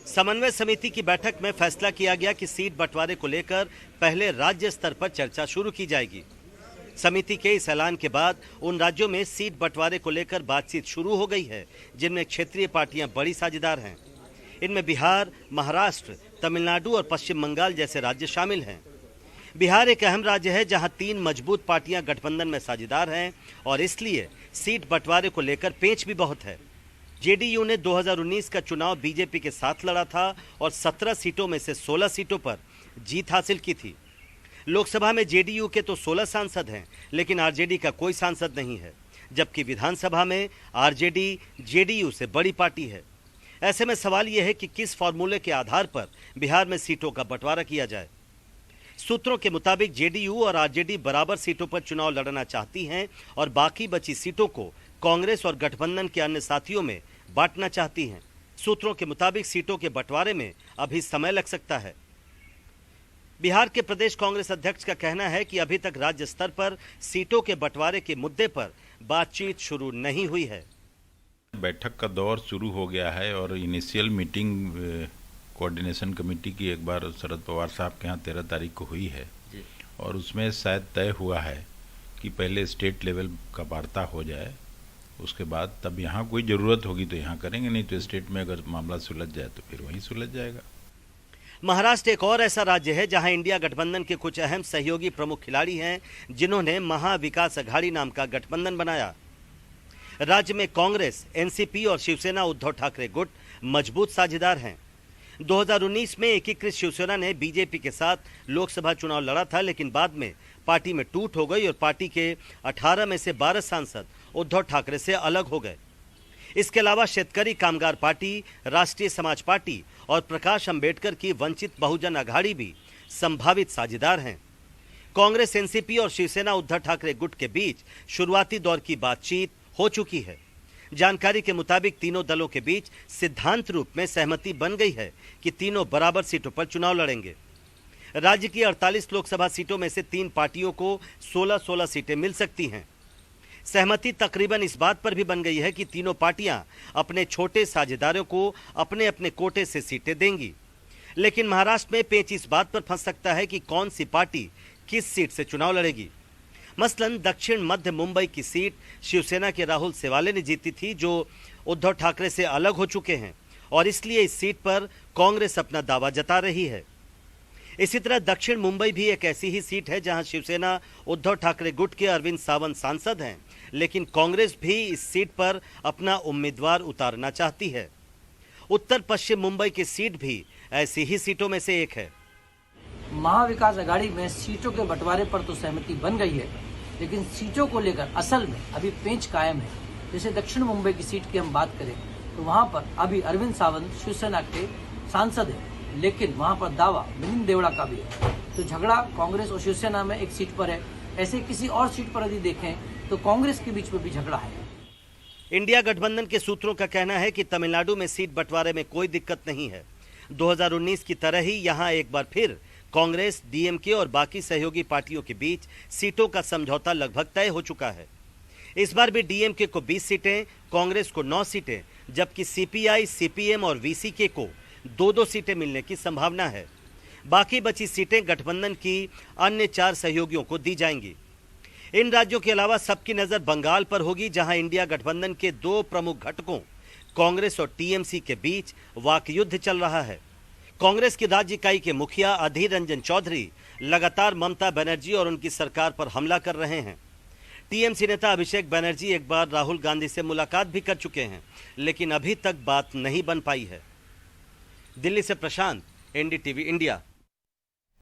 समन्वय समिति की बैठक में फैसला किया गया कि सीट बंटवारे को लेकर पहले राज्य स्तर पर चर्चा शुरू की जाएगी। समिति के इस ऐलान के बाद उन राज्यों में सीट बंटवारे को लेकर बातचीत शुरू हो गई है जिनमें क्षेत्रीय पार्टियां बड़ी साझेदार हैं। इनमें बिहार, महाराष्ट्र, तमिलनाडु और पश्चिम बंगाल जैसे राज्य शामिल हैं। बिहार एक अहम राज्य है जहां 3 मजबूत पार्टियां गठबंधन में साझेदार हैं और इसलिए सीट बंटवारे को लेकर पेंच भी बहुत है। जेडीयू ने 2019 का चुनाव बीजेपी के साथ लड़ा था और 17 सीटों में से 16 सीटों पर जीत हासिल की थी। लोकसभा में जेडीयू के तो 16 सांसद हैं, लेकिन आरजेडी का कोई सांसद नहीं है, जबकि विधानसभा में आरजेडी जेडीयू से बड़ी पार्टी है। ऐसे में सवाल यह है कि किस फॉर्मूले के आधार पर बिहार में सीटों का बंटवारा किया जाए। सूत्रों के मुताबिक जेडीयू और आरजेडी बराबर सीटों पर चुनाव लड़ना चाहती हैं और बाकी बची सीटों को कांग्रेस और गठबंधन के अन्य साथियों में बांटना चाहती हैं। सूत्रों के मुताबिक सीटों के बंटवारे में अभी समय लग सकता है। बिहार के प्रदेश कांग्रेस अध्यक्ष का कहना है कि अभी तक राज्य स्तर पर सीटों के बंटवारे के मुद्दे पर बातचीत शुरू नहीं हुई है। बैठक का दौर शुरू हो गया है और इनिशियल मीटिंग कोऑर्डिनेशन कमेटी की एक बार शरद पवार साहब के यहाँ 13 तारीख को हुई है और उसमें शायद तय हुआ है कि पहले स्टेट लेवल का वार्ता हो जाए, उसके बाद तब यहाँ कोई ज़रूरत होगी तो यहाँ करेंगे, नहीं तो स्टेट में अगर मामला सुलझ जाए तो फिर वहीं सुलझ जाएगा। महाराष्ट्र एक और ऐसा राज्य है जहां इंडिया गठबंधन के कुछ अहम सहयोगी प्रमुख खिलाड़ी हैं जिन्होंने महाविकास अघाड़ी नाम का गठबंधन बनाया। राज्य में कांग्रेस, एनसीपी और शिवसेना उद्धव ठाकरे गुट मजबूत साझेदार हैं। 2019 में एकीकृत शिवसेना ने बीजेपी के साथ लोकसभा चुनाव लड़ा था, लेकिन बाद में पार्टी में टूट हो गई और पार्टी के 18 में से 12 सांसद उद्धव ठाकरे से अलग हो गए। इसके अलावा शेतकरी कामगार पार्टी, राष्ट्रीय समाज पार्टी और प्रकाश अंबेडकर की वंचित बहुजन अघाड़ी भी संभावित साझेदार हैं। कांग्रेस, एनसीपी और शिवसेना उद्धव ठाकरे गुट के बीच शुरुआती दौर की बातचीत हो चुकी है। जानकारी के मुताबिक तीनों दलों के बीच सिद्धांत रूप में सहमति बन गई है कि तीनों बराबर सीटों पर चुनाव लड़ेंगे। राज्य की 48 लोकसभा सीटों में से 3 पार्टियों को 16-16 सीटें मिल सकती हैं। सहमति तकरीबन इस बात पर भी बन गई है कि तीनों पार्टियां अपने छोटे साझेदारों को अपने अपने कोटे से सीटें देंगी। लेकिन महाराष्ट्र में पेच इस बात पर फंस सकता है कि कौन सी पार्टी किस सीट से चुनाव लड़ेगी। मसलन दक्षिण मध्य मुंबई की सीट शिवसेना के राहुल सेवाले ने जीती थी, जो उद्धव ठाकरे से अलग हो चुके हैं और इसलिए इस सीट पर कांग्रेस अपना दावा जता रही है। इसी तरह दक्षिण मुंबई भी एक ऐसी ही सीट है जहां शिवसेना उद्धव ठाकरे गुट के अरविंद सावंत सांसद हैं, लेकिन कांग्रेस भी इस सीट पर अपना उम्मीदवार उतारना चाहती है। उत्तर पश्चिम मुंबई की सीट भी ऐसी ही सीटों में से एक है। महाविकास अघाड़ी में सीटों के बंटवारे पर तो सहमति बन गई है, लेकिन सीटों को लेकर असल में अभी पेंच कायम है। जैसे दक्षिण मुंबई की सीट की हम बात करें तो वहां पर अभी अरविंद सावंत शिवसेना के सांसद है, लेकिन वहां पर दावा मिलिंद देवड़ा का भी है। तो झगड़ा कांग्रेस और शिवसेना में एक सीट पर है। ऐसे किसी और सीट पर यदि देखें तो कांग्रेस के बीच में भी झगड़ा है। इंडिया गठबंधन के सूत्रों का कहना है कि तमिलनाडु में सीट बंटवारे में कोई दिक्कत नहीं है। 2019 की तरह ही यहां एक बार फिर कांग्रेस, डीएमके और बाकी सहयोगी पार्टियों के बीच सीटों का समझौता लगभग तय हो चुका है। इस बार भी डीएमके को 20 सीटें, कांग्रेस को 9 सीटें, जबकि सीपीआई, सीपीएम और वीसीके को 2-2 सीटें मिलने की संभावना है। बाकी बची सीटें गठबंधन की अन्य 4 सहयोगियों को दी जाएंगी। इन राज्यों के अलावा सबकी नजर बंगाल पर होगी, जहां इंडिया गठबंधन के 2 प्रमुख घटकों कांग्रेस और टीएमसी के बीच वाकयुद्ध चल रहा है। कांग्रेस की राज्य इकाई के मुखिया अधीर रंजन चौधरी लगातार ममता बनर्जी और उनकी सरकार पर हमला कर रहे हैं। टीएमसी नेता अभिषेक बनर्जी एक बार राहुल गांधी से मुलाकात भी कर चुके हैं, लेकिन अभी तक बात नहीं बन पाई है। दिल्ली से प्रशांत, एनडीटीवी इंडिया।